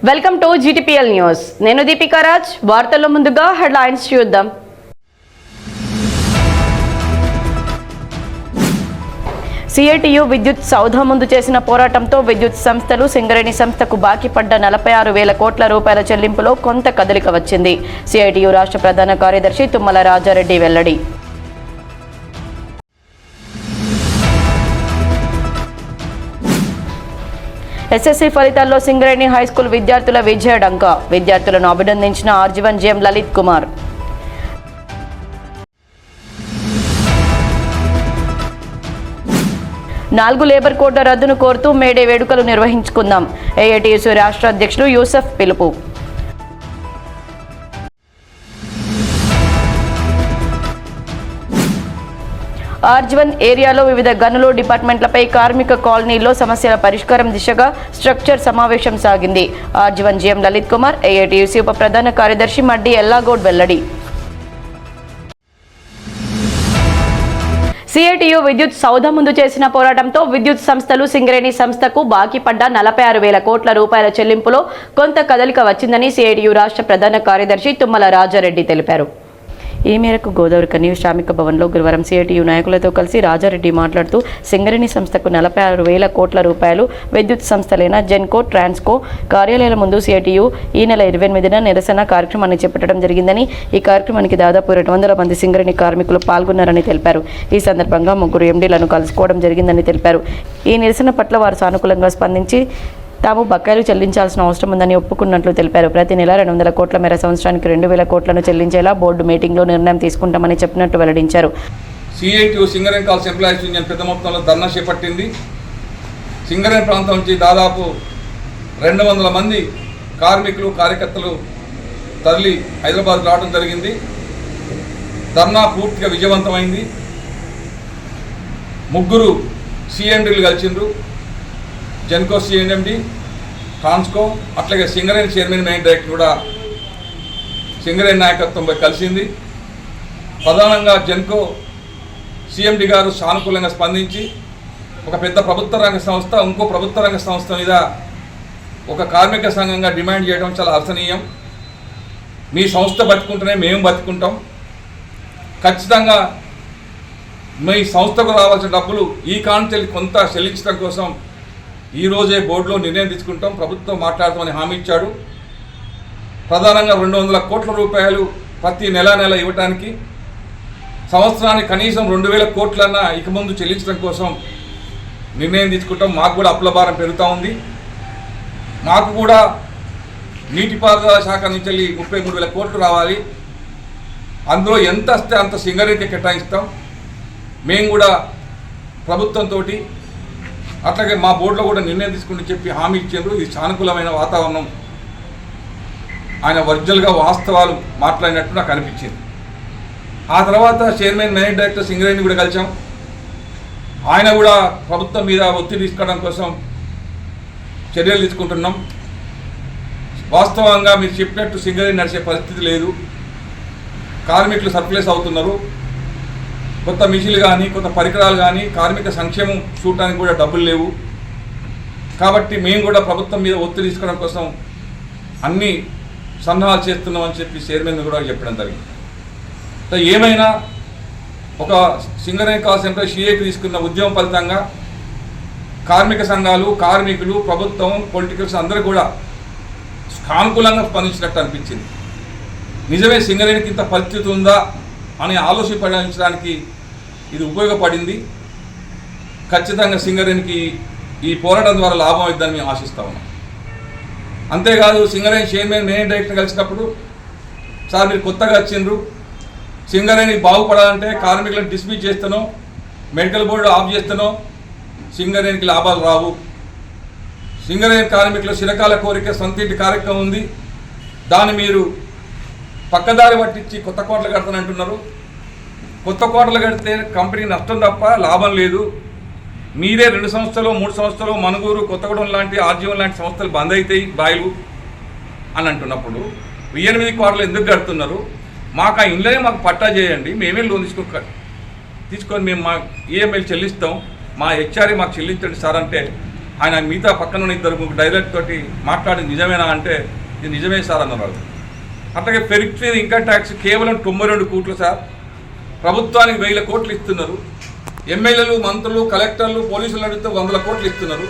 Welcome to GTPL news. నేను దీపికా రాజ్. వార్తల్లో ముందుగా హెడ్లైన్స్ చూద్దాం. CITU విద్యుత్ సౌధ ముందు చేసిన పోరాటంతో విద్యుత్ సంస్థలు సింగరేణి సంస్థకు బాకీ పడ్డ 46,000 కోట్ల రూపాయల చెల్లింపులో కొంత కదలిక వచ్చింది. CITU రాష్ట్ర ప్రధాన కార్యదర్శి తుమ్మల రాజారెడ్డి వెల్లడి. SSC ఫలితాల్లో సింగరేణి హైస్కూల్ విద్యార్థుల విజయ డంక. విద్యార్థులను అభినందించిన ఆర్జీవన్ GM లలిత్ కుమార్. నాలుగు లేబర్ కోడ్ల రద్దును కోరుతూ మేడే వేడుకలు నిర్వహించుకుందాం. AITUC రాష్ట్ర అధ్యక్షులు యూసఫ్ పిలుపు. ఆర్జీవన్ ఏరియాలో వివిధ గనులు డిపార్ట్మెంట్లపై కార్మిక కాలనీలో సమస్యల పరిష్కారం దిశగా స్ట్రక్చర్ సమావేశం సాగింది. RG one GM Lalit Kumar, AITUC ఉప ప్రధాన కార్యదర్శి మడ్డి ఎల్లాగౌడ్ వెల్లడి. CITU విద్యుత్ సౌధ ముందు చేసిన పోరాటంతో విద్యుత్ సంస్థలు సింగరేణి సంస్థకు బాకీ పడ్డ 46,000 కోట్ల రూపాయల చెల్లింపులో కొంత కదలిక వచ్చిందని CITU రాష్ట్ర ప్రధాన కార్యదర్శి తుమ్మల రాజారెడ్డి తెలిపారు. ఈ మేరకు గోదావరి కని శ్రామిక భవన్లో గురువారం CITU నాయకులతో కలిసి రాజారెడ్డి మాట్లాడుతూ సింగరేణి సంస్థకు 46,000 కోట్ల రూపాయలు విద్యుత్ సంస్థలైన జెన్కో, ట్రాన్స్కో కార్యాలయాల ముందు CITU ఈ నెల 28న నిరసన కార్యక్రమాన్ని చేపట్టడం జరిగిందని, ఈ కార్యక్రమానికి దాదాపు 200 మంది సింగరేణి కార్మికులు పాల్గొన్నారని తెలిపారు. ఈ సందర్భంగా 3 MDలను కలుసుకోవడం జరిగిందని తెలిపారు. ఈ నిరసన పట్ల వారు సానుకూలంగా స్పందించి తాము బకాయిలు చెల్లించాల్సిన అవసరం ఉందని ఒప్పుకున్నట్లు తెలిపారు. ప్రతి నెల 200 కోట్ల మేర సంవత్సరానికి 2,000 కోట్లను చెల్లించేలా బోర్డు మీటింగ్లో నిర్ణయం తీసుకుంటామని చెప్పినట్టు వెల్లడించారు. CITU Singareni calls employees union పెద్ద మొత్తంలో ధర్నా చేపట్టింది. సింగరేణి ప్రాంతం నుంచి దాదాపు 200 మంది కార్మికులు, కార్యకర్తలు తరలి హైదరాబాద్ రావడం జరిగింది. ధర్నా పూర్తిగా విజయవంతమైంది. 3 CMDలు కలిసిండ్రు. జెన్కో CMD, ట్రాన్స్కో, అట్లాగే సింగరేణి చైర్మన్ మెయిన్ డైరెక్టర్ కూడా సింగరేణి నాయకత్వంపై కలిసింది. ప్రధానంగా జెన్కో CMD గారు సానుకూలంగా స్పందించి ఒక పెద్ద ప్రభుత్వ రంగ సంస్థ ఇంకో ప్రభుత్వ రంగ సంస్థ మీద ఒక కార్మిక సంఘంగా డిమాండ్ చేయడం చాలా అర్చనీయం. మీ సంస్థ బతుకుంటేనే మేము బతుకుంటాం, ఖచ్చితంగా మీ సంస్థకు రావాల్సిన డబ్బులు ఈ కాంచెల్లి కొంత చెల్లించడం కోసం ఈరోజే బోర్డులో నిర్ణయం తీసుకుంటాం, ప్రభుత్వం మాట్లాడతామని హామీ ఇచ్చాడు. ప్రధానంగా 200 కోట్ల రూపాయలు ప్రతి నెల ఇవ్వటానికి, సంవత్సరానికి కనీసం 2,000 కోట్లన్నా ఇక ముందు చెల్లించడం కోసం నిర్ణయం తీసుకుంటాం. మాకు కూడా అప్పుల భారం పెరుగుతూ ఉంది. మాకు కూడా నీటిపారుదల శాఖ నుంచి 33,000 కోట్లు రావాలి. అందులో ఎంత వస్తే అంత సింగరేణికి కేటాయిస్తాం. మేము కూడా ప్రభుత్వంతో అట్లాగే మా బోర్డులో కూడా నిర్ణయం తీసుకుని చెప్పి హామీ ఇచ్చారు. ఇది సానుకూలమైన వాతావరణం. ఆయన ఒరిజినల్గా వాస్తవాలు మాట్లాడినట్టు నాకు అనిపించింది. ఆ తర్వాత చైర్మన్ మెయిన్ డైరెక్టర్ సింగరేణి కూడా కలిసాం. ఆయన కూడా ప్రభుత్వం మీద ఒత్తిడి తీసుకోవడం కోసం చర్యలు తీసుకుంటున్నాం. వాస్తవంగా మీరు చెప్పినట్టు సింగరేణి నడిచే పరిస్థితి లేదు. కార్మికులు సర్ప్లస్ అవుతున్నారు. కొత్త మిషన్లు కానీ కొత్త పరికరాలు కానీ కార్మిక సంక్షేమం చూడటానికి కూడా డబ్బులు లేవు. కాబట్టి మేము కూడా ప్రభుత్వం మీద ఒత్తిడి తీసుకోవడం కోసం అన్ని సన్నాహాలు చేస్తున్నామని చెప్పి చైర్మన్ కూడా చెప్పడం జరిగింది. ఏమైనా ఒక సింగరేణి కాల్స్ ఎంప్లాయీ CITU తీసుకున్న ఉద్యమం ఫలితంగా కార్మిక సంఘాలు, కార్మికులు, ప్రభుత్వం, పొలిటికల్స్ అందరూ కూడా సానుకూలంగా స్పందించినట్టు అనిపించింది. నిజమే సింగరేణికి ఇంత పరిస్థితి ఉందా అని ఆలోచించడానికి ఇది ఉపయోగపడింది. ఖచ్చితంగా సింగరేణికి ఈ పోరాటం ద్వారా లాభం అవుతుందని మేము ఆశిస్తా ఉన్నాం. అంతేకాదు సింగరేణి చైర్మన్ మెయిన్ డైరెక్టర్ కలిసినప్పుడు, సార్ మీరు కొత్తగా వచ్చిండ్రు, సింగరేణి బాగుపడాలంటే కార్మికులను డిస్మిస్ చేస్తానో, మెడికల్ బోర్డు ఆఫ్ చేస్తానో సింగరేణికి లాభాలు రావు. సింగరేణి కార్మికుల చిరకాల కోరిక సొంతింటి కార్యక్రమం ఉంది. దాన్ని మీరు పక్కదారి పట్టించి కొత్త కోటలు కడతానంటున్నారు. కొత్త కోటలు కడితే కంపెనీకి నష్టం తప్ప లాభం లేదు. మీరే 2 సంవత్సరాలు 3 సంవత్సరాలు మనుగూరు, కొత్తగూడెం లాంటి ఆర్జీవన్ లాంటి సంస్థలు బంద్ అవుతాయి బాయిలు అని అంటున్నప్పుడు 8 కోటలు ఎందుకు కడుతున్నారు? మాకు ఆ ఇండ్లనే మాకు పట్టా చేయండి, మేమే లోన్ తీసుకొని మేము మా EMI చెల్లిస్తాం, మా HRA మాకు చెల్లించండి సార్ అంటే ఆయన మిగతా పక్కన ఉన్న ఇద్దరు డైరెక్ట్ తోటి మాట్లాడి నిజమేనా అంటే ఇది నిజమే సార్ అన్నారు. అట్లాగే ఫెరిక్టరీ ఇన్కమ్ ట్యాక్స్ కేవలం 92 కోట్లు సార్, ప్రభుత్వానికి 1000 కోట్లు ఇస్తున్నారు. ఎమ్మెల్యేలు, మంత్రులు, కలెక్టర్లు, పోలీసులు అడిగితే 100 కోట్లు ఇస్తున్నారు.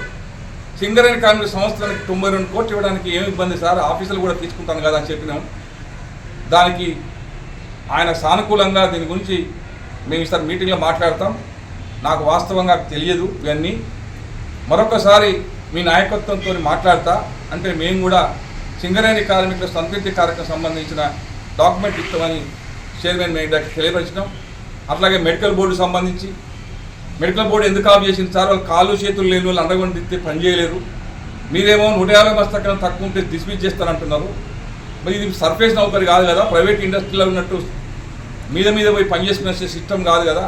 సింగరేణి కార్మిక సంస్థలకు 92 కోట్లు ఇవ్వడానికి ఏమి ఇబ్బంది సార్, ఆఫీసులు కూడా తీసుకుంటాను కదా అని చెప్పినాం. దానికి ఆయన సానుకూలంగా దీని గురించి మేము ఈసారి మీటింగ్లో మాట్లాడతాం, నాకు వాస్తవంగా తెలియదు ఇవన్నీ, మరొకసారి మీ నాయకత్వంతో మాట్లాడతా అంటే మేము కూడా సింగరేణి కార్మికుల సంతృప్తి కార్యక్రమం సంబంధించిన డాక్యుమెంట్ ఇస్తామని చైర్మన్ మేడం తెలియపరిచినాం. అట్లాగే మెడికల్ బోర్డు సంబంధించి మెడికల్ బోర్డు ఎందుకు ఆఫ్ చేసింది సార్, వాళ్ళు కాళ్ళు చేతులు లేని వాళ్ళు అండగొండి తిత్తే పని చేయలేరు, మీరేమో 150 మస్తకం తక్కువ ఉంటే డిస్మిస్ చేస్తారంటున్నారు. మరి ఇది సర్ఫేస్ నౌకరీ కాదు కదా, ప్రైవేట్ ఇండస్ట్రీలో ఉన్నట్టు మీద పోయి పనిచేసుకునే సిస్టమ్ కాదు కదా.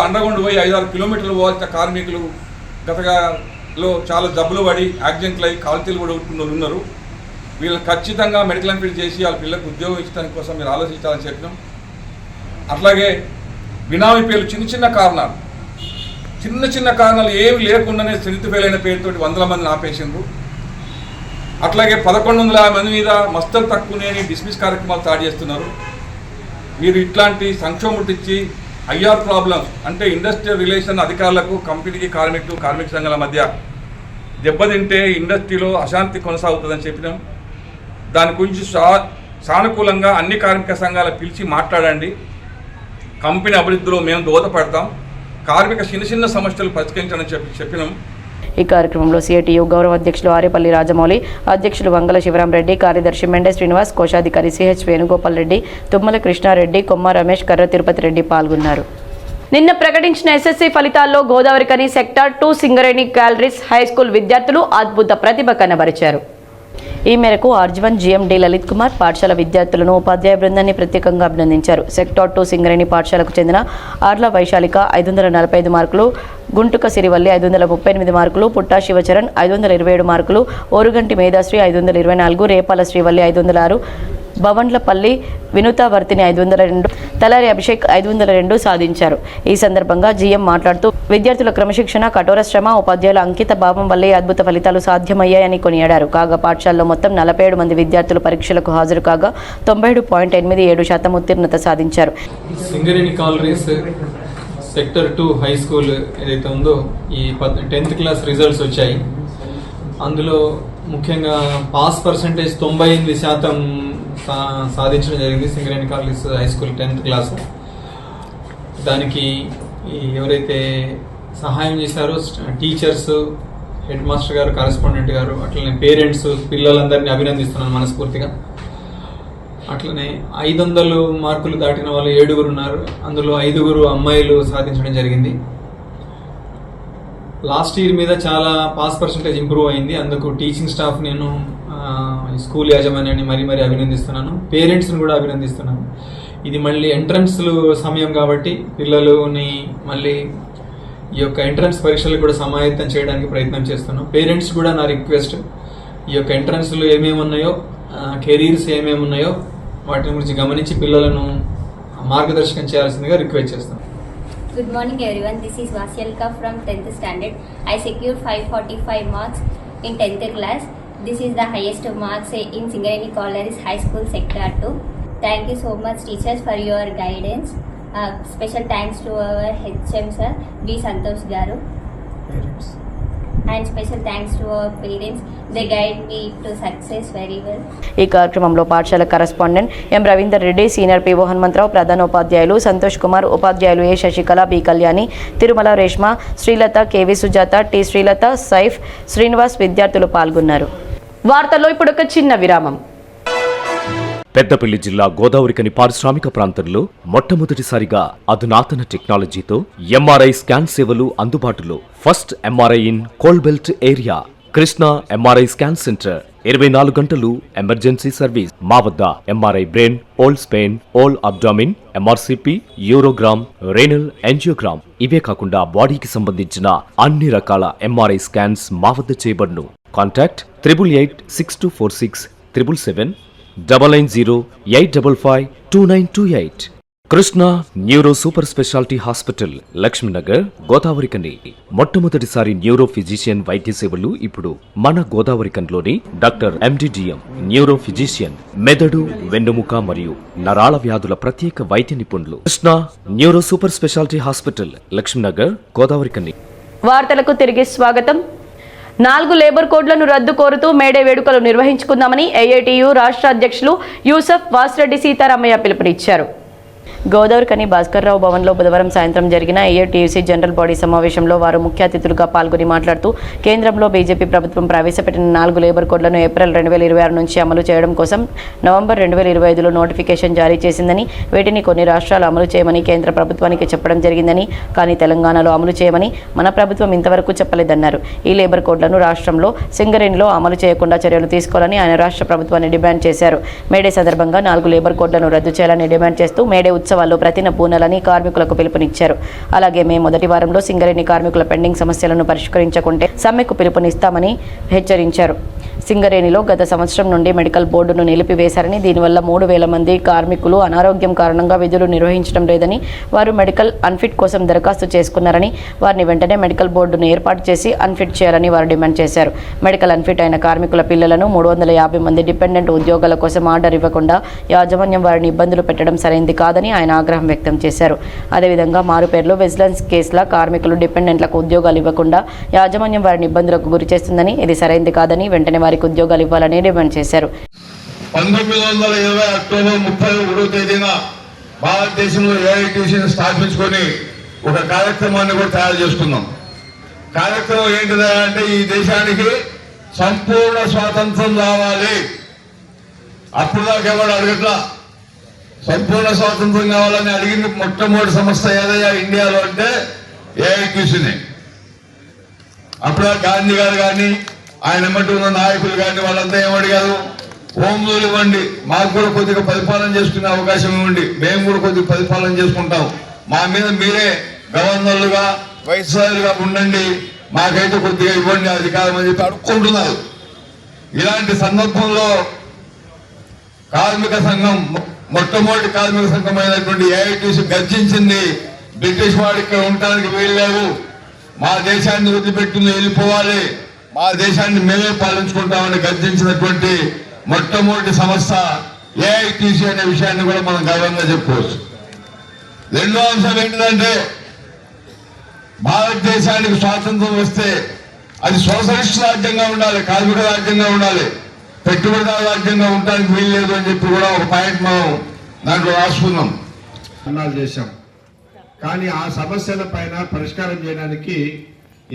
అండర్గ్రౌండ్ పోయి 5-6 కిలోమీటర్లు పోవాల్సిన కార్మికులు గతలో చాలా జబ్బులు పడి యాక్సిడెంట్లు అయ్యి కాల్తీలు కూడా కొట్టుకున్న వాళ్ళు ఉన్నారు. వీళ్ళు ఖచ్చితంగా మెడికల్ ఎంపీలు చేసి వాళ్ళ పిల్లలకు ఉద్యోగం ఇచ్చడానికి కోసం మీరు ఆలోచించాలని చెప్పినాం. అట్లాగే బినామీ పేర్లు చిన్న కారణాలు ఏమి లేకుండానే స్ట్రెంత్ ఫెయిల్ అయిన పేరుతోటి 100 మందిని ఆపేసిండ్రు. అట్లాగే 1150 మంది మీద మస్తరు తక్కువనే డిస్మిస్ కార్యక్రమాలు స్టార్ట్ చేస్తున్నారు. మీరు ఇట్లాంటి సంక్షోభం ఇచ్చి ఐఆర్ ప్రాబ్లమ్స్ అంటే ఇండస్ట్రియల్ రిలేషన్ అధికారులకు కంపెనీకి కార్మిక సంఘాల మధ్య దెబ్బతింటే ఇండస్ట్రీలో అశాంతి కొనసాగుతుందని చెప్పినాం. దాని గురించి సానుకూలంగా అన్ని కార్మిక సంఘాలు పిలిచి మాట్లాడండి, కంపెనీ అభివృద్ధిలో మేము దోహదపడతాం, కార్మిక చిన్న సమస్యలు పరిష్కరించాలని చెప్పినాం. ఈ కార్యక్రమంలో సిఐటియు గౌరవ అధ్యక్షులు ఆరేపల్లి రాజమౌళి, అధ్యక్షులు వంగల శివరామరెడ్డి, కార్యదర్శి మెండే శ్రీనివాస్, కోశాధికారి సిహెచ్ వేణుగోపాల్ రెడ్డి, తుమ్మల కృష్ణారెడ్డి, కొమ్మ రమేష్, కర్ర తిరుపతి రెడ్డి పాల్గొన్నారు. నిన్న ప్రకటించిన ఎస్ఎస్సీ ఫలితాల్లో Godavarikhani sector 2 Singareni calories high school విద్యార్థులు అద్భుత ప్రతిభ కనబరిచారు. ఈ మేరకు ఆర్జీవన్ జీఎండి లలిత్ కుమార్ పాఠశాల విద్యార్థులను ఉపాధ్యాయ బృందాన్ని ప్రత్యేకంగా అభినందించారు. సెక్టార్ 2 సింగరేణి పాఠశాలకు చెందిన ఆర్ల వైశాలిక 545 మార్కులు, గుంటుక సిరివల్లి 538 మార్కులు, పుట్టా శివచరణ్ 527 మార్కులు, ఓరుగంటి మేధాశ్రీ 524, రేపాల శ్రీవల్లి 506, భవన్లపల్లి వినుతావర్తిని 502, తలారి అభిషేక్ 502 సాధించారు. ఈ సందర్భంగా జీఎం మాట్లాడుతూ విద్యార్థుల క్రమశిక్షణ, కఠోర శ్రమ, ఉపాధ్యాయుల అంకిత భావం వల్లే అద్భుత ఫలితాలు సాధ్యమయ్యాయని కొనియాడారు. కాగా పాఠశాలలో మొత్తం 47 మంది విద్యార్థులు పరీక్షలకు హాజరు కాగా 97.87% ఉత్తీర్ణత సాధించారు. Singareni collieries sector 2 high school ఏదైతే ఉందో ఈ 10th క్లాస్ రిజల్ట్స్ వచ్చాయి. అందులో ముఖ్యంగా పాస్ పర్సంటేజ్ 98% సాధించడం జరిగింది Singareni collieries high school 10th class. దానికి ఎవరైతే సహాయం చేశారో టీచర్స్, హెడ్ మాస్టర్ గారు, కరెస్పాండెంట్ గారు, అట్లనే పేరెంట్స్, పిల్లలందరినీ అభినందిస్తున్నాను మనస్ఫూర్తిగా. అట్లనే 500 మార్కులు దాటిన వాళ్ళు 7 ఉన్నారు. అందులో 5 అమ్మాయిలు సాధించడం జరిగింది. లాస్ట్ ఇయర్ మీద చాలా పాస్ పర్సంటేజ్ ఇంప్రూవ్ అయింది. అందుకు టీచింగ్ స్టాఫ్ నేను స్కూల్ యాజమాన్యాన్ని మరీ అభినందిస్తున్నాను, పేరెంట్స్ని కూడా అభినందిస్తున్నాను. ఇది మళ్ళీ ఎంట్రన్స్లు సమయం కాబట్టి పిల్లలని మళ్ళీ ఈ యొక్క ఎంట్రన్స్ పరీక్షలు కూడా సమాయత్తం చేయడానికి ప్రయత్నం చేస్తున్నాను. పేరెంట్స్ కూడా నా రిక్వెస్ట్, ఈ యొక్క ఎంట్రన్స్లు ఏమేమి ఉన్నాయో, కెరీర్స్ ఏమేమి ఉన్నాయో వాటి గురించి గమనించి పిల్లలను మార్గదర్శకం చేయాల్సిందిగా రిక్వెస్ట్ చేస్తాను. Good morning everyone, this is Vasyalka from 10th standard. I secured 545 marks in 10th class. This is the highest marks in Singareni Collieries High School Sector 2. Thank you so much teachers for your guidance. Special thanks to our HM sir, B. Santosh Garu. Parents. And special thanks to our parents. They guide me to success very well. ఈ కార్యక్రమంలో పాఠశాల correspondent M Ravinder Reddy, senior PO Hanumantharao, ప్రధానోపాధ్యాయులు సంతోష్ కుమార్, ఉపాధ్యాయులు A Sasikala, B Kalyani, Tirumala Reshma, Srilatha, KV Sujatha, T Srilatha, Saif, Srinivas విద్యార్థులు పాల్గొన్నారు. వార్తల్లో ఇప్పుడు ఒక చిన్న విరామం. పెద్దపల్లి జిల్లా గోదావరికని పారిశ్రామిక ప్రాంతంలో మొట్టమొదటిసారిగా అధునాతన టెక్నాలజీతో ఎంఆర్ఐ స్కాన్ సేవలు అందుబాటులో. First MRI in coal belt area. Krishna MRI scan centre 24 గంటలు ఎమర్జెన్సీ సర్వీస్. మా వద్ద MRI brain, whole spine, whole abdomen, MRCP, urogram, renal angiogram, ఇవే కాకుండా బాడీకి సంబంధించిన అన్ని రకాల ఎంఆర్ఐ స్కాన్స్ మా వద్ద చేయబడును. Contact 8886246777 990 855 2928. Krishna neuro super speciality hospital Lakshmi Nagar Godavarikhani మొట్టమొదటిసారి న్యూరో ఫిజిషియన్ వైద్య సేవలు ఇప్పుడు మన గోదావరికన్లోని డాక్టర్ ఎండిడిఎం న్యూరో ఫిజిషియన్ మెదడు వెన్నుముక మరియు నరాల వ్యాధుల ప్రత్యేక వైద్య నిపుణులు Krishna neuro super speciality hospital Lakshmi Nagar Godavarikhani. వార్తలకు తిరిగి స్వాగతం. 4 లేబర్ కోడ్లను రద్దు కోరుతూ మేడే వేడుకలు నిర్వహించుకుందామని ఏఐటియు రాష్ట్ర అధ్యక్షులు యూసఫ్ వాసిరెడ్డి సీతారామయ్య పిలుపునిచ్చారు. గోదావరికని భాస్కర్రావు భవన్లో బుధవారం సాయంత్రం జరిగిన ఏఐటియుసి జనరల్ బాడీ సమావేశంలో వారు ముఖ్య అతిథులుగా పాల్గొని మాట్లాడుతూ కేంద్రంలో బీజేపీ ప్రభుత్వం ప్రవేశపెట్టిన 4 లేబర్ కోడ్లను ఏప్రిల్ 2026 నుంచి అమలు చేయడం కోసం నవంబర్ 2025లో నోటిఫికేషన్ జారీ చేసిందని, వీటిని కొన్ని రాష్ట్రాలు అమలు చేయమని కేంద్ర ప్రభుత్వానికి చెప్పడం జరిగిందని, కానీ తెలంగాణలో అమలు చేయమని మన ప్రభుత్వం ఇంతవరకు చెప్పలేదన్నారు. ఈ లేబర్ కోడ్లను రాష్ట్రంలో సింగరేణిలో అమలు చేయకుండా చర్యలు తీసుకోవాలని ఆయన రాష్ట్ర ప్రభుత్వాన్ని డిమాండ్ చేశారు. మేడే సందర్భంగా 4 లేబర్ కోడ్లను రద్దు చేయాలని డిమాండ్ చేస్తూ మేడే ఉత్సవాల్లో ప్రతిన పూనాలని కార్మికులకు పిలుపునిచ్చారు. అలాగే మే మొదటి వారంలో సింగరేణి కార్మికుల పెండింగ్ సమస్యలను పరిష్కరించకుంటే సమ్మెకు పిలుపునిస్తామని హెచ్చరించారు. సింగరేణిలో గత సంవత్సరం నుండి మెడికల్ బోర్డును నిలిపివేశారని, దీనివల్ల 3,000 మంది కార్మికులు అనారోగ్యం కారణంగా విధులు నిర్వహించడం లేదని, వారు మెడికల్ అన్ఫిట్ కోసం దరఖాస్తు చేసుకున్నారని, వారిని వెంటనే మెడికల్ బోర్డును ఏర్పాటు చేసి అన్ఫిట్ చేయాలని వారు డిమాండ్ చేశారు. మెడికల్ అన్ఫిట్ అయిన కార్మికుల పిల్లలను 350 మంది డిపెండెంట్ ఉద్యోగాల కోసం ఆర్డర్ ఇవ్వకుండా యాజమాన్యం వారిని ఇబ్బందులు పెట్టడం సరైంది కాదని ఆయన ఆగ్రహం వ్యక్తం చేశారు. అదేవిధంగా మారుపేర్లు విజిలెన్స్ కేసుల కార్మికులు డిపెండెంట్లకు ఉద్యోగాలు ఇవ్వకుండా యాజమాన్యం వారిని ఇబ్బందులకు గురి చేస్తుందని, ఇది సరైంది కాదని, వెంటనే వారికి ఉద్యోగాలు ఇవ్వాలని డిమాండ్ చేశారు. 1920 అక్టోబర్ 31వ తేదీన భారతదేశంలో ఏఐటిసిని స్థాపించుకొని ఒక కార్యక్రమాన్ని కూడా తయారు చేసుకున్నాం. కార్యక్రమం ఏంటిదా అంటే ఈ దేశానికి సంపూర్ణ స్వాతంత్రం రావాలి. అప్పుడు దాకా ఎవరు అడగట్లా. సంపూర్ణ స్వాతంత్రం కావాలని అడిగింది మొట్టమొదటి సంస్థ ఏదయ్యా ఇండియాలో అంటే ఏఐటిసిని. అప్పుడు గాంధీ గారు కానీ ఆయన ఎమ్మటి ఉన్న నాయకులు కానీ వాళ్ళంతా ఏమడిగారు, హోంలు ఇవ్వండి, మాకు కూడా కొద్దిగా పరిపాలన చేసుకునే అవకాశం ఇవ్వండి, మేము కూడా కొద్దిగా పరిపాలన చేసుకుంటాం, మా మీద మీరే గవర్నర్లుగా వైస్రాయలుగా ఉండండి, మాకైతే కొద్దిగా ఇవ్వండి అధికారం అని చెప్పి అడుక్కుంటున్నారు. ఇలాంటి సందర్భంలో కార్మిక సంఘం మొట్టమొదటి కార్మిక సంఘమైనటువంటి ఏఐటిసి గర్జించింది, బ్రిటిష్ వాడు ఇక్కడ ఉండడానికి వీల్లేదు, మా దేశాన్ని వదిలిపెట్టుకుని వెళ్ళిపోవాలి, మా దేశాన్ని మేమే పాలించుకుంటామని గర్జించినటువంటి మొట్టమొదటి సంస్థ ఏఐటిసి అనే విషయాన్ని కూడా మనం గర్వంగా చెప్పుకోవచ్చు. రెండో అంశం ఏంటంటే భారతదేశానికి స్వాతంత్రం వస్తే అది సోషలిస్ట్ రాజ్యంగా ఉండాలి, కార్మిక రాజ్యంగా ఉండాలి, పెట్టుబడిదారు రాజ్యంగా ఉండడానికి వీల్లేదు అని చెప్పి కూడా ఒక పాయింట్ మనం దాంట్లో రాసుకున్నాం, చేశాం. కానీ ఆ సమస్యల పైన పరిష్కారం చేయడానికి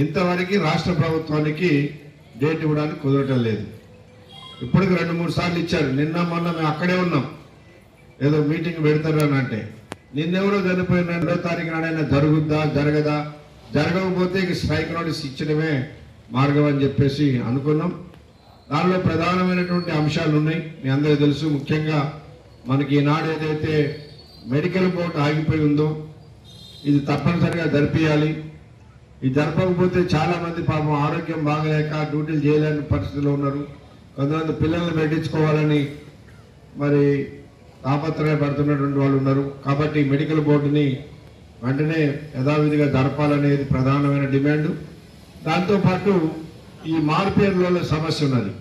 ఇంతవరకు రాష్ట్ర ప్రభుత్వానికి డేట్ ఇవ్వడానికి కుదరటం లేదు. ఇప్పటికి 2-3 సార్లు ఇచ్చారు. నిన్న మొన్న మేము అక్కడే ఉన్నాం, ఏదో మీటింగ్ పెడతారు అని అంటే, నిన్నెవరో చనిపోయిన 2వ తారీఖు నాడైనా జరుగుద్దా జరగదా, జరగకపోతే ఇక స్ట్రైక్ నోటీస్ ఇచ్చడమే మార్గం అని చెప్పేసి అనుకున్నాం. దానిలో ప్రధానమైనటువంటి అంశాలు ఉన్నాయి, మీ అందరికీ తెలుసు. ముఖ్యంగా మనకి ఈనాడు ఏదైతే మెడికల్ బోర్డు ఆగిపోయి ఉందో ఇది తప్పనిసరిగా జరిపియాలి. ఇది జరపకపోతే చాలా మంది పాపం ఆరోగ్యం బాగలేక డ్యూటీలు చేయలేని పరిస్థితిలో ఉన్నారు. కొంతమంది పిల్లల్ని పెట్టించుకోవాలని మరి తాపత్రయపడుతున్నటువంటి వాళ్ళు ఉన్నారు. కాబట్టి మెడికల్ బోర్డుని వెంటనే యథావిధిగా జరపాలనేది ప్రధానమైన డిమాండ్. దాంతోపాటు ఈ మార్పేర్లలో సమస్య ఉన్నది.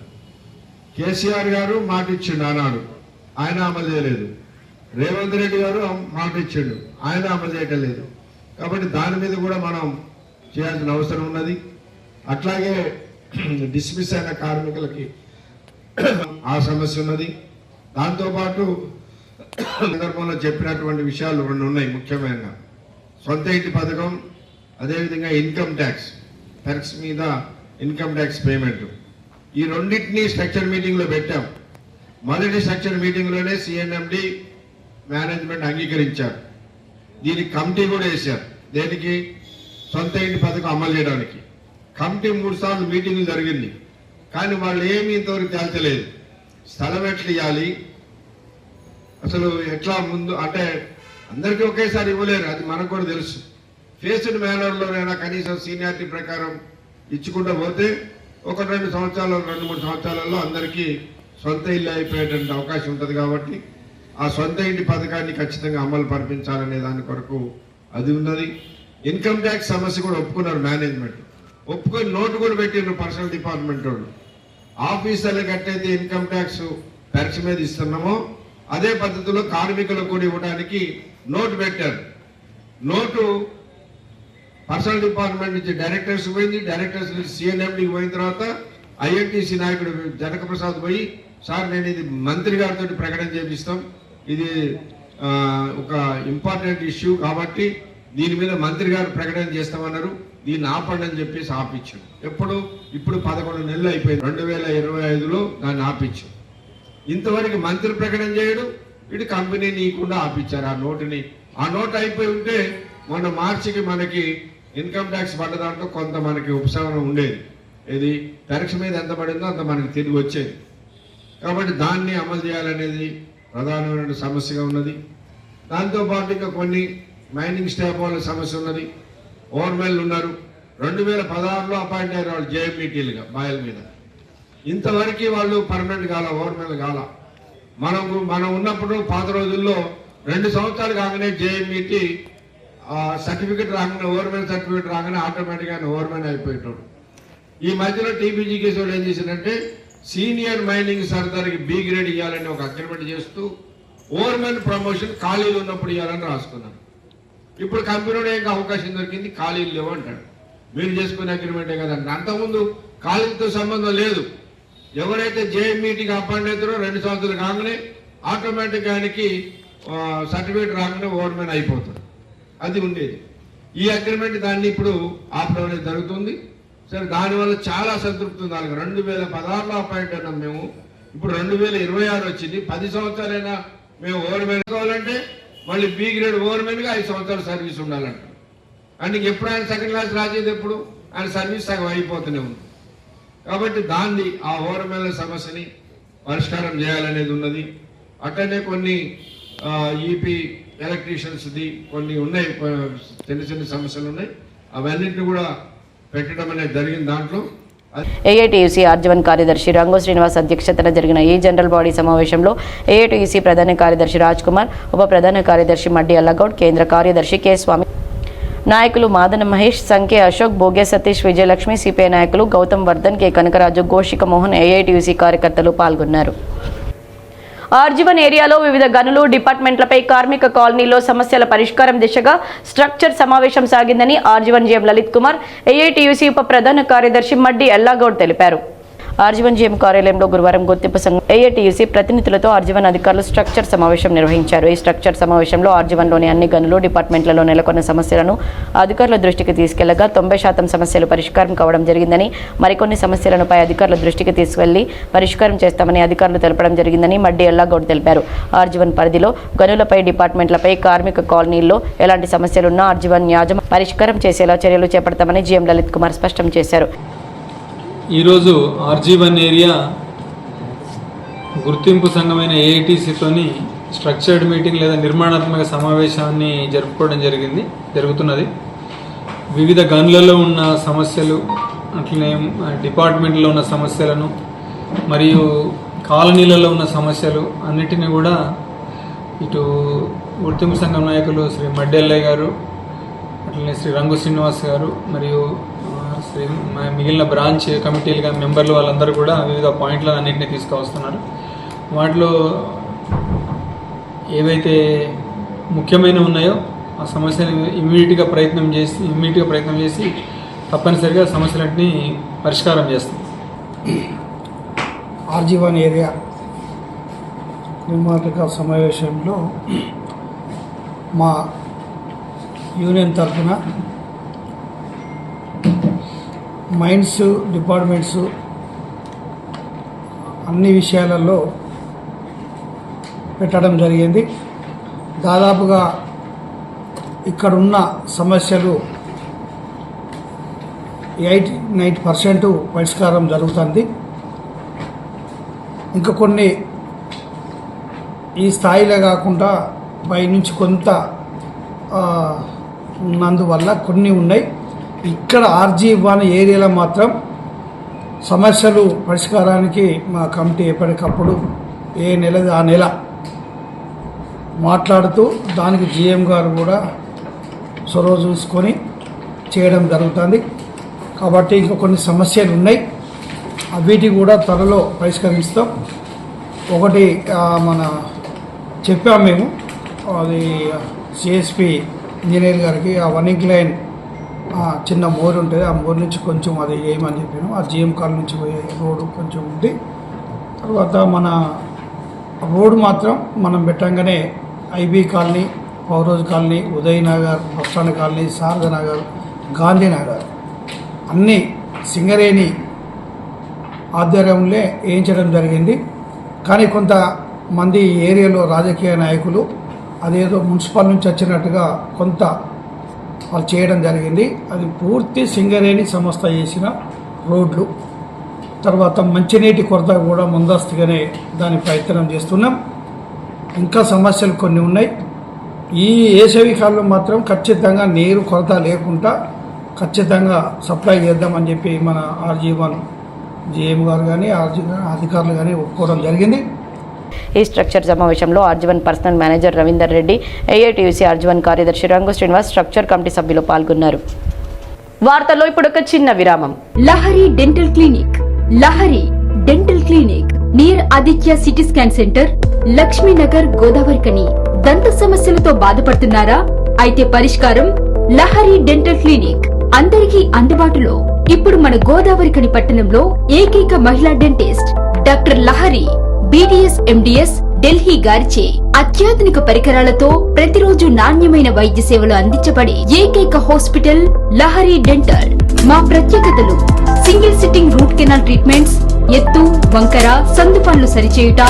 కేసీఆర్ గారు మాట ఇచ్చిండు ఆనాడు, ఆయన అమలు చేయలేదు. రేవంత్ రెడ్డి గారు మాట ఇచ్చిండు, ఆయన అమలు చేయటం లేదు. కాబట్టి దాని మీద కూడా మనం చేయాల్సిన అవసరం ఉన్నది. అట్లాగే డిస్మిస్ అయిన కార్మికులకి ఆ సమస్య ఉన్నది. దాంతోపాటు సందర్భంలో చెప్పినటువంటి విషయాలు 2 ఉన్నాయి ముఖ్యమైన: సొంత ఇంటి పథకం, అదేవిధంగా ఇన్కమ్ ట్యాక్స్ మీద ఇన్కమ్ ట్యాక్స్ పేమెంట్. ఈ రెండింటినీ స్ట్రక్చర్ మీటింగ్లో పెట్టాం. మొదటి స్ట్రక్చర్ మీటింగ్లోనే సిఎన్ఎండి మేనేజ్మెంట్ అంగీకరించారు. దీనికి కమిటీ కూడా వేశారు. దేనికి? సొంత ఇంటి పథకం అమలు చేయడానికి. కమిటీ 3 సార్లు మీటింగ్లు జరిగింది, కానీ వాళ్ళు ఏమీ ఇంతవరకు తేల్చలేదు. స్థలం ఎట్లా ఇవ్వాలి, అసలు ఎట్లా ముందు అంటే అందరికీ ఒకేసారి ఇవ్వలేరు, అది మనకు కూడా తెలుసు. ఫేస్డ్ మేనర్లోనైనా కనీసం సీనియారిటీ ప్రకారం ఇచ్చుకుంటూ పోతే 1-2 సంవత్సరాలు 2-3 సంవత్సరాలలో అందరికీ సొంత ఇల్లు అయిపోయేటువంటి అవకాశం ఉంటుంది. కాబట్టి ఆ ఆ సొంత ఇంటి పథకాన్ని ఖచ్చితంగా అమలు పరిపించాలనే దాని కొరకు అది ఉన్నది. ఇన్కమ్ ట్యాక్స్ సమస్య కూడా ఒప్పుకున్నారు మేనేజ్మెంట్, ఒప్పుకొని నోటు కూడా పెట్టిండ్రు పర్సనల్ డిపార్ట్మెంట్ వాళ్ళు. ఆఫీసర్లకు ఎట్టయితే ఇన్కమ్ ట్యాక్స్ ట్యాక్స్ మీద ఇస్తున్నామో అదే పద్ధతిలో కార్మికులకు కూడా ఇవ్వడానికి నోటు పెట్టారు. నోటు పర్సనల్ డిపార్ట్మెంట్ నుంచి డైరెక్టర్స్ పోయింది, డైరెక్టర్స్ నుంచి సిఎన్ఎండికి పోయిన తర్వాత ఐఎన్టీసీ నాయకుడు జనక ప్రసాద్ పోయి, సార్ నేను ఇది మంత్రి గారితో ప్రకటన చేపిస్తాం, ఇది ఒక ఇంపార్టెంట్ ఇష్యూ కాబట్టి దీని మీద మంత్రి గారు ప్రకటన చేస్తామన్నారు, దీన్ని ఆపండి అని చెప్పేసి ఆపించాం. ఇప్పుడు 11 నెలలు అయిపోయింది. 2025లో దాన్ని ఆపించాం. ఇంతవరకు మంత్రి ప్రకటన చేయడు, ఇటు కంపెనీ నీకుండా ఆపించారు ఆ నోటుని. ఆ నోటు అయిపోయి ఉంటే మొన్న మార్చికి మనకి ఇన్కమ్ ట్యాక్స్ పడ్డ దాంట్లో కొంత మనకి ఉపశమనం ఉండేది. ఇది ట్యాక్స్ మీద ఎంత పడిందో అంత మనకి తిరిగి వచ్చేది. కాబట్టి దాన్ని అమలు చేయాలనేది ప్రధానమైన సమస్యగా ఉన్నది. దాంతోపాటు ఇంకా కొన్ని మైనింగ్ స్టాఫ్ వాళ్ళ సమస్య ఉన్నది. ఓవర్మెల్ ఉన్నారు. 2016లో అపాయింట్ అయ్యారు వాళ్ళు జేఎంఈటీలుగా బాయల మీద. ఇంతవరకు వాళ్ళు పర్మనెంట్ కాల, ఓవర్మెల్ కాల. మనం ఉన్నప్పుడు పాత రోజుల్లో 2 సంవత్సరాలు కాగానే జేఎంఈటీ సర్టిఫికెట్ రాగానే, ఓవర్మెన్ సర్టిఫికెట్ రాగానే ఆటోమేటిక్గా ఓవర్మెన్ అయిపోయేటోడు. ఈ మధ్యలో టీపీజీ కేసు వాళ్ళు ఏం చేశారంటే సీనియర్ మైనింగ్ సర్దార్కి బి గ్రేడ్ ఇవ్వాలని ఒక అగ్రిమెంట్ చేస్తూ ఓవర్మెన్ ప్రమోషన్ ఖాళీలు ఉన్నప్పుడు ఇవ్వాలని రాసుకున్నారు. ఇప్పుడు కంపెనీలో ఏం అవకాశం దొరికింది, ఖాళీలు లేవు అంటాడు. మీరు చేసుకునే అగ్రిమెంటే కదండి. అంతకుముందు ఖాళీలతో సంబంధం లేదు. ఎవరైతే జేఎంఈటీకి అపాయింట్ అవుతారో 2 సంవత్సరాలు కాగానే ఆటోమేటిక్ ఆయనకి సర్టిఫికేట్ రాగానే ఓవర్మెన్ అయిపోతాడు. అది ఉండేది. ఈ అగ్రిమెంట్ దాన్ని ఇప్పుడు ఆపడం అనేది జరుగుతుంది. సరే, దానివల్ల చాలా సంతృప్తి ఉంది. 2016లో అపాయింట్ అయినాం మేము, ఇప్పుడు 2026 వచ్చింది. 10 సంవత్సరాలైనా మేము ఓవర్మెన్ కావాలంటే మళ్ళీ బి గ్రేడ్ ఓవర్మెన్గా 5 సంవత్సరాలు సర్వీస్ ఉండాలంట. అండ్ ఎప్పుడు ఆయన సెకండ్ క్లాస్ రాసేది, ఎప్పుడు ఆయన సర్వీస్ సగం అయిపోతూనే ఉంది. కాబట్టి దాన్ని ఆ ఓవర్మెన్ సమస్యని పరిష్కారం చేయాలనేది ఉన్నది. అట్లనే కొన్ని ఈపీ ఎలక్ట్రీషియన్స్ది కొన్ని ఉన్నాయి, చిన్న సమస్యలు ఉన్నాయి. అవన్నింటినీ కూడా పెట్టడం అనేది జరిగింది. దాంట్లో ఏఐటీయూసీ ఆర్జీవన్ కార్యదర్శి రంగు శ్రీనివాస్ అధ్యక్షతన జరిగిన ఈ జనరల్ బాడీ సమావేశంలో ఏఐటీయూసీ ప్రధాన కార్యదర్శి రాజ్ కుమార్, ఉప ప్రధాన కార్యదర్శి మడ్డి అల్లగౌడ్, కేంద్ర కార్యదర్శి కె స్వామి, నాయకులు మాదన మహేష్, సంఖ్య అశోక్, బోగే సతీష్, విజయలక్ష్మి, సిపిఐ నాయకులు గౌతమ్ వర్ధన్, కె కనకరాజు, గోషిక మోహన్, ఏఐటీయూసీ కార్యకర్తలు పాల్గొన్నారు. ఆర్జీవన్ ఏరియాలో వివిధ గనులు, డిపార్ట్మెంట్లపై కార్మిక కాలనీలో సమస్యల పరిష్కారం దిశగా స్ట్రక్చర్ సమావేశం సాగిందని RG one GM Lalith Kumar, AITUC ఉప ప్రధాన కార్యదర్శి మడ్డి ఎల్లాగౌడ్ తెలిపారు. ఆర్జీవన్ జీఎం కార్యాలయంలో గురువారం గుర్తింపు సంఘం ఏఐటీయూసీ ప్రతినిధులతో ఆర్జీవన్ అధికారులు స్ట్రక్చర్ సమావేశం నిర్వహించారు. ఈ స్ట్రక్చర్ సమావేశంలో ఆర్జీవన్లోని అన్ని గనులు, డిపార్ట్మెంట్లలో నెలకొన్న సమస్యలను అధికారుల దృష్టికి తీసుకెళ్లగా 90% సమస్యలు పరిష్కారం కావడం జరిగిందని, మరికొన్ని సమస్యలను పై అధికారుల దృష్టికి తీసుకెళ్లి పరిష్కారం చేస్తామని అధికారులు తెలపడం జరిగిందని మడ్డి ఎల్లాగౌడ్ తెలిపారు. ఆర్జీవన్ పరిధిలో గనులపై, డిపార్ట్మెంట్లపై, కార్మిక కాలనీల్లో ఎలాంటి సమస్యలున్నా ఆర్జీవన్ యాజమాన్యం పరిష్కారం చేసేలా చర్యలు చేపడతామని జీఎం లలిత్ కుమార్ స్పష్టం చేశారు. ఈరోజు ఆర్జీవన్ ఏరియా గుర్తింపు సంఘమైన ఏఐటీసీతోని స్ట్రక్చర్డ్ మీటింగ్ లేదా నిర్మాణాత్మక సమావేశాన్ని జరుగుతున్నది. వివిధ గనులలో ఉన్న సమస్యలు, అట్లనే డిపార్ట్మెంట్లో ఉన్న సమస్యలను మరియు కాలనీలలో ఉన్న సమస్యలు అన్నిటినీ కూడా ఇటు గుర్తింపు సంఘం నాయకులు శ్రీ మడ్డెల్లయ్య గారు, అట్లనే శ్రీ రంగు శ్రీనివాస్ గారు మరియు మిగిలిన బ్రాంచ్ కమిటీలుగా మెంబర్లు వాళ్ళందరూ కూడా వివిధ పాయింట్లను అన్నింటినీ తీసుకువస్తున్నారు. వాటిలో ఏవైతే ముఖ్యమైన ఉన్నాయో ఆ సమస్యను ఇమ్మీడియట్గా ప్రయత్నం చేసి తప్పనిసరిగా సమస్యలన్నింటినీ పరిష్కారం చేస్తాం. ఆర్జీవన్ ఏరియా నిర్మాణాత్మక సమావేశంలో మా యూనియన్ తరఫున మైన్స్ డిపార్ట్మెంట్స్ అన్ని విషయాలలో పెట్టడం జరిగింది. దాదాపుగా ఇక్కడున్న సమస్యలు 80-90% పరిష్కారం జరుగుతుంది. ఇంకా కొన్ని ఈ స్థాయిలో కాకుండా పైనుంచి కొంత ఉన్నందువల్ల కొన్ని ఉన్నాయి. ఇక్కడ ఆర్జీవన్ ఏరియాలో మాత్రం సమస్యలు పరిష్కారానికి మా కమిటీ ఎప్పటికప్పుడు ఏ నెల ఆ నెల మాట్లాడుతూ దానికి జిఎం గారు కూడా చొరవ చూసుకొని చేయడం జరుగుతుంది. కాబట్టి ఇంకా కొన్ని సమస్యలు ఉన్నాయి, వీటి కూడా త్వరలో పరిష్కరిస్తాం. ఒకటి మన చెప్పాము మేము, అది సిఎస్పి ఇంజనీర్ గారికి ఆ 1 ఇంక్లైన్ చిన్న మోర్ ఉంటుంది, ఆ మోర్ నుంచి కొంచెం అది వేయమని చెప్పాను. ఆ జిఎం కాల్ నుంచి పోయే రోడ్డు కొంచెం ఉంది. తర్వాత మన రోడ్డు మాత్రం మనం పెట్టంగానే ఐబీ కాలనీ, పౌరోజ్ colony, Udayanagar, bus stand colony, Sharada Nagar, Gandhinagar అన్నీ సింగరేణి ఆధ్వర్యంలో వేయించడం జరిగింది. కానీ కొంతమంది ఏరియాలో రాజకీయ నాయకులు అదేదో మున్సిపల్ నుంచి వచ్చినట్టుగా కొంత వాళ్ళు చేయడం జరిగింది. అది పూర్తి సింగరేణి సంస్థ చేసిన రోడ్లు. తర్వాత మంచినీటి కొరత కూడా ముందస్తుగానే దాని ప్రయత్నం చేస్తున్నాం. ఇంకా సమస్యలు కొన్ని ఉన్నాయి. ఈ వేసవి కాలంలో మాత్రం ఖచ్చితంగా నీరు కొరత లేకుండా ఖచ్చితంగా సప్లై చేద్దామని చెప్పి మన RG1 జిఎం గారు కానీ అధికారులు కానీ ఒప్పుకోవడం జరిగింది. ఈ స్ట్రక్చర్ సమావేశంలో RG1 personal manager Ravinder Reddy, AITUC RG1 కార్యదర్శి రంగు శ్రీనివాస్, స్ట్రక్చర్ కమిటీ సభ్యులు పాల్గొన్నారు. వార్తల్లో ఇప్పుడు ఒక చిన్న విరామం. Lahari dental clinic. Lahari dental clinic near Aditya CT scan centre, Lakshmi Nagar, Godavarikhani. దంత సమస్యలతో బాధపడుతున్నారా? అయితే పరిష్కారం లహరి డెంటల్ క్లినిక్. అందరికీ అందుబాటులో. ఇప్పుడు మన గోదావరికని పట్టణంలో ఏకైక మహిళా dentist doctor Lahari BDS MDS Delhi గారిచే అత్యాధునిక పరికరాలతో ప్రతిరోజు నాణ్యమైన వైద్య సేవలు అందించబడే ఏకైక హాస్పిటల్ లహరి డెంటల్. మా ప్రత్యేకతలు: single sitting root canal treatments, ఎత్తు, వంకర, సందుపండ్లు సరిచేయుట,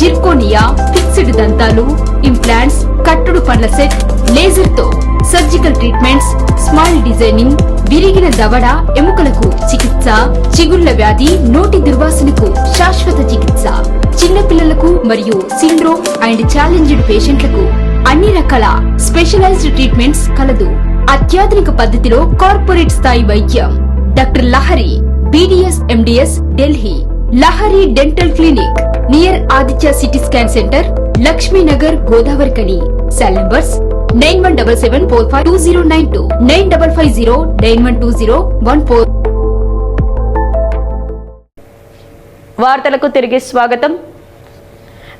జిర్కోనియా, ఫిక్స్డ్ దంతాలు, ఇంప్లాంట్స్, కట్టుడు పండ్ల సెట్, లేజర్ తో సర్జికల్ ట్రీట్మెంట్స్, స్మైల్ డిజైనింగ్, విరిగిన దవడ ఎముకలకు చికిత్స, చిగుళ్ల వ్యాధి, నోటి దుర్వాసనకు శాశ్వత చికిత్స, చిన్నపిల్లలకు మరియు సిండ్రోమ్ అండ్ ఛాలెంజ్డ్ పేషెంట్లకు అన్ని రకాల స్పెషలైజ్డ్ ట్రీట్మెంట్స్ కలదు. అత్యాధునిక పద్ధతిలో కార్పొరేట్ స్థాయి వైద్యం. Doctor Lahari BDS MDS Delhi. Lahari dental clinic near Aditya CT scan centre, Lakshmi Nagar, Godavarikhani. Cell numbers 9177452092, 9550912014. వార్తలకు తిరిగి స్వాగతం.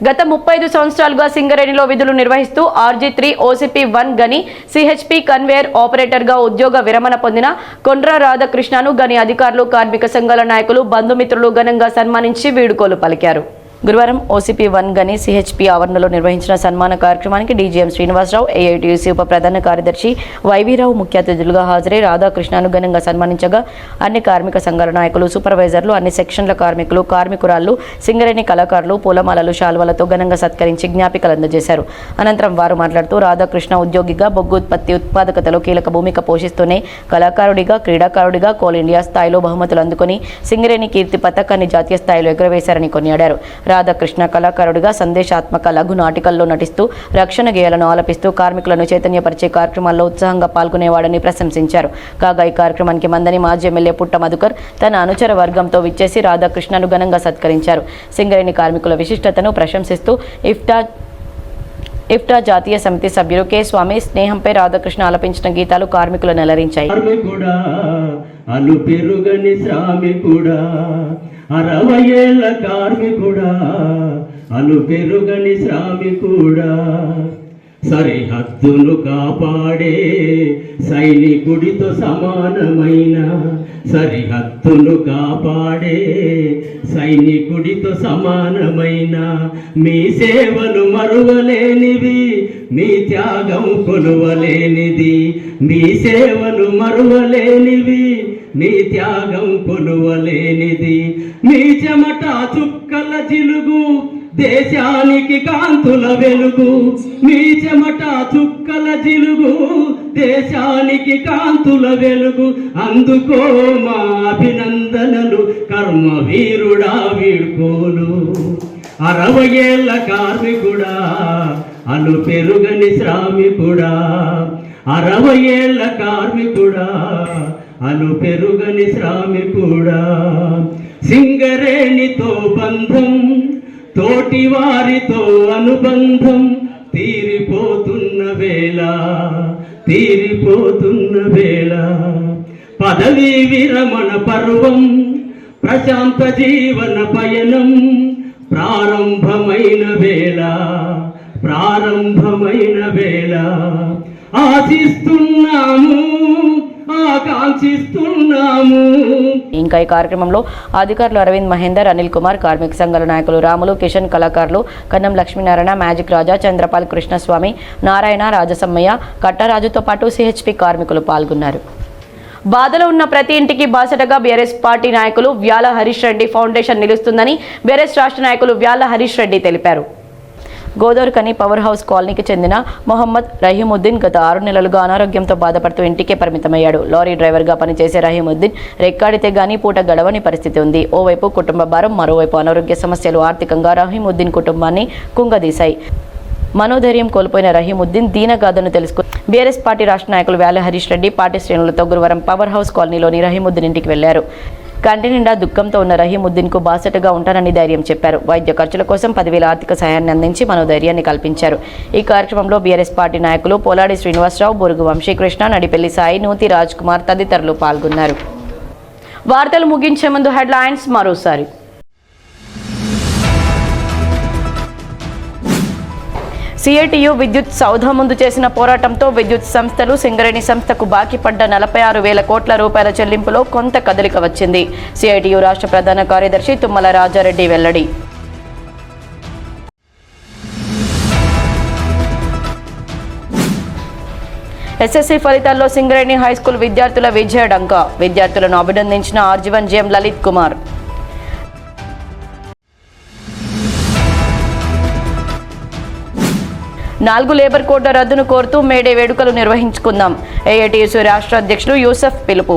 గత 35 సంవత్సరాలుగా సింగరేణిలో విధులు నిర్వహిస్తూ RG3 OCP1 గని CHP కన్వేయర్ ఆపరేటర్గా ఉద్యోగ విరమణ పొందిన కొండ్ర రాధాకృష్ణను గని అధికారులు, కార్మిక సంఘాల నాయకులు, బంధుమిత్రులు ఘనంగా సన్మానించి వీడుకోలు పలికారు. గురువారం OCP1 గని CHP ఆవరణలో నిర్వహించిన సన్మాన కార్యక్రమానికి DGM శ్రీనివాసరావు, AITUC ఉప ప్రధాన కార్యదర్శి వైవీరావు ముఖ్య అతిథులుగా హాజరై రాధాకృష్ణను ఘనంగా సన్మానించగా అన్ని కార్మిక సంఘాల నాయకులు, సూపర్వైజర్లు, అన్ని సెక్షన్ల కార్మికులు, కార్మికురాళ్లు, సింగరేణి కళాకారులు పూలమాలలు, శాల్వలతో ఘనంగా సత్కరించి జ్ఞాపికలు అందజేశారు. అనంతరం వారు మాట్లాడుతూ రాధాకృష్ణ ఉద్యోగిగా బొగ్గు ఉత్పత్తి ఉత్పాదకతలో కీలక భూమిక పోషిస్తూనే కళాకారుడిగా, క్రీడాకారుడిగా కోల్ ఇండియా స్థాయిలో బహుమతులు అందుకుని సింగరేణి కీర్తి పతాకాన్ని జాతీయ స్థాయిలో ఎగురవేశారని కొనియాడారు. రాధాకృష్ణ కళాకారుడిగా సందేశాత్మక లఘు నాటికల్లో నటిస్తూ రక్షణ గేయాలను ఆలపిస్తూ కార్మికులను చైతన్యపరిచే కార్యక్రమాల్లో ఉత్సాహంగా పాల్గొనేవాడని ప్రశంసించారు. కాగా ఈ కార్యక్రమానికి మందని మాజీ ఎమ్మెల్యే పుట్ట మధుకర్ తన అనుచర వర్గంతో విచ్చేసి రాధాకృష్ణను ఘనంగా సత్కరించారు. సింగరేణి కార్మికుల విశిష్టతను ప్రశంసిస్తూ ఇఫ్టా జాతీయ సమితి సభ్యులు K స్వామి స్నేహంపై రాధాకృష్ణ ఆలపించిన గీతాలు కార్మికులను అలరించాయి. 60 ఏళ్ల కార్మికుడా, అలుపెరుగని శ్రామికుడా, సరిహద్దును కాపాడే సైనికుడితో సమానమైన, సరిహద్దును కాపాడే సైనికుడితో సమానమైన మీ సేవలు మరువలేనివి, మీ త్యాగం కొలువలేనిది. మీ సేవలు మరువలేనివి, నీ త్యాగం కొలువలేనిది. మీ చెమట చుక్కల జిలుగు దేశానికి కాంతుల వెలుగు. మీ చెమట చుక్కల జిలుగు దేశానికి కాంతుల వెలుగు. అందుకో మా అభినందనలు కర్మవీరుడా వీడ్కోలు. 60 ఏళ్ల కార్మికుడా, అలు పెరుగని శ్రామికుడా, 60 ఏళ్ల కార్మికుడా, అలు పెరుగని శ్రామికుడా. సింగరేణితో బంధం, తోటి వారితో అనుబంధం, తీరిపోతున్న వేళ పదవీ విరమణ పర్వం ప్రశాంత జీవన పయనం ప్రారంభమైన వేళ ఆకాంక్షిస్తున్నాము. ఇంకా ఈ కార్యక్రమంలో అధికారులు అరవింద్ మహేందర్, అనిల్ కుమార్, కార్మిక సంఘాల నాయకులు రాములు, కిషన్, కళాకారులు కన్నం లక్ష్మీనారాయణ, మ్యాజిక్ రాజా, చంద్రపాల్, కృష్ణస్వామి, నారాయణ, రాజసమ్మయ్య, కట్టరాజుతో పాటు సిహెచ్పి కార్మికులు పాల్గొన్నారు. బాధలో ఉన్న ప్రతి ఇంటికి బాసటగా బీఆర్ఎస్ పార్టీ నాయకులు వ్యాల హరీష్ రెడ్డి ఫౌండేషన్ నిలుస్తుందని బీఆర్ఎస్ రాష్ట్ర నాయకులు వ్యాల హరీష్ రెడ్డి తెలిపారు. గోదావరికని పవర్ హౌస్ కాలనీకి చెందిన మొహమ్మద్ రహీముద్దీన్ గత 6 నెలలుగా అనారోగ్యంతో బాధపడుతూ ఇంటికే పరిమితమయ్యాడు. లారీ డ్రైవర్గా పనిచేసే రహీముద్దీన్ రెక్కాడితే గానీ పూట గడవని పరిస్థితి ఉంది. ఓవైపు కుటుంబ భారం, మరోవైపు అనారోగ్య సమస్యలు ఆర్థికంగా రహీముద్దీన్ కుటుంబాన్ని కుంగదీశాయి. మనోధైర్యం కోల్పోయిన రహీముద్దీన్ దీనగాథను తెలుసుకుని బీఆర్ఎస్ పార్టీ రాష్ట్ర నాయకులు వ్యాల హరీష్ రెడ్డి పార్టీ శ్రేణులతో గురువారం పవర్ హౌస్ కాలనీలోని రహీముద్దీన్ ఇంటికి వెళ్లారు. కంటి నిండా దుఃఖంతో ఉన్న రహీముద్దీన్కు బాసటగా ఉంటానని ధైర్యం చెప్పారు. వైద్య ఖర్చుల కోసం 10,000 ఆర్థిక సహాయాన్ని అందించి మనోధైర్యాన్ని కల్పించారు. ఈ కార్యక్రమంలో బీఆర్ఎస్ పార్టీ నాయకులు పోలాడి శ్రీనివాసరావు, బొరుగు వంశీకృష్ణ, నడిపెల్లి సాయి, నూతి రాజ్ కుమార్ తదితరులు పాల్గొన్నారు. వార్తలు ముగించే ముందు హెడ్లైన్స్ మరోసారి. సిఐటియు విద్యుత్ సౌధ ముందు చేసిన పోరాటంతో విద్యుత్ సంస్థలు సింగరేణి సంస్థకు బాకీ పడ్డ 46,000 కోట్ల రూపాయల చెల్లింపులో కొంత కదలిక వచ్చింది. సిఐటియు రాష్ట్ర ప్రధాన కార్యదర్శి తుమ్మల రాజారెడ్డి వెల్లడి. ఎస్ఎస్సీ ఫలితాల్లో సింగరేణి హైస్కూల్ విద్యార్థుల విజయ డంకా. విద్యార్థులను అభినందించిన ఆర్జీవన్ జేఎం లలిత్ కుమార్. నాలుగు లేబర్ కోడ్ల రద్దును కోరుతూ మేడే వేడుకలు నిర్వహించుకుందాం. ఏఐటీయూసీ రాష్ట్ర అధ్యక్షులు యూసఫ్ పిలుపు.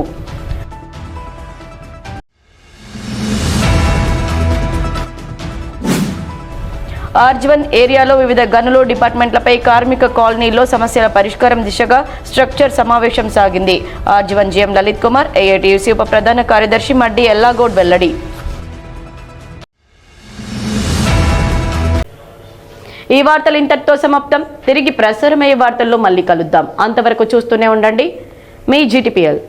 ఆర్జీవన్ ఏరియాలో వివిధ గనులు డిపార్ట్మెంట్లపై కార్మిక కాలనీల్లో సమస్యల పరిష్కారం దిశగా స్ట్రక్చర్ సమావేశం సాగింది. RG one JM Lalith Kumar, AITUC ఉప ప్రధాన కార్యదర్శి మడ్డి ఎల్లాగౌడ్ వెల్లడి. ఈ వార్తలు ఇంతటితో సమాప్తం. తిరిగి ప్రసారమయ్యే వార్తల్లో మళ్ళీ కలుద్దాం. అంతవరకు చూస్తూనే ఉండండి మీ జీటీపీఎల్.